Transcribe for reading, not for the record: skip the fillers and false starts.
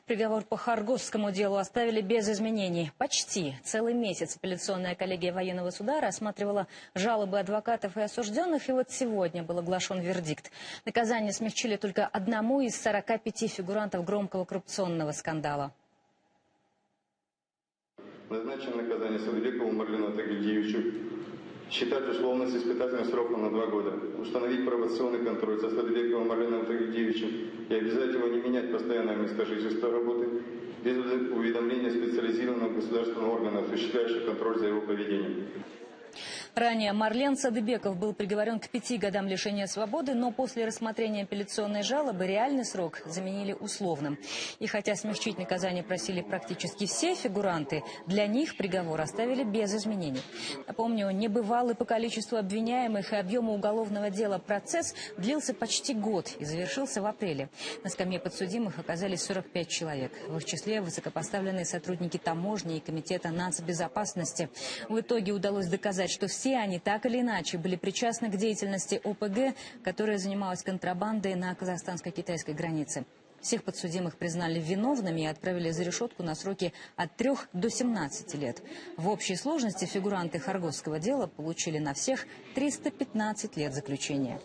Приговор по Хоргосскому делу оставили без изменений. Почти целый месяц апелляционная коллегия военного суда рассматривала жалобы адвокатов и осужденных, и вот сегодня был оглашен вердикт. Наказание смягчили только одному из 45 фигурантов громкого коррупционного скандала. Назначено наказание Садыбекову Марлену Тагильдиевичу считать условно с испытательным сроком на 2 года, установить пробационный контроль за Садыбековым Марленом Тагильдиевичем и обязать его не менять постоянное место жительства работы без уведомления специализированного государственного органа, осуществляющего контроль за его поведением. Ранее Марлен Садыбеков был приговорен к 5 годам лишения свободы, но после рассмотрения апелляционной жалобы реальный срок заменили условным. И хотя смягчить наказание просили практически все фигуранты, для них приговор оставили без изменений. Напомню, небывалый по количеству обвиняемых и объему уголовного дела процесс длился почти год и завершился в апреле. На скамье подсудимых оказались 45 человек. В их числе высокопоставленные сотрудники таможни и комитета нацбезопасности. В итоге удалось доказать, что все они так или иначе были причастны к деятельности ОПГ, которая занималась контрабандой на казахстанско-китайской границе. Всех подсудимых признали виновными и отправили за решетку на сроки от 3 до 17 лет. В общей сложности фигуранты Хоргосского дела получили на всех 315 лет заключения.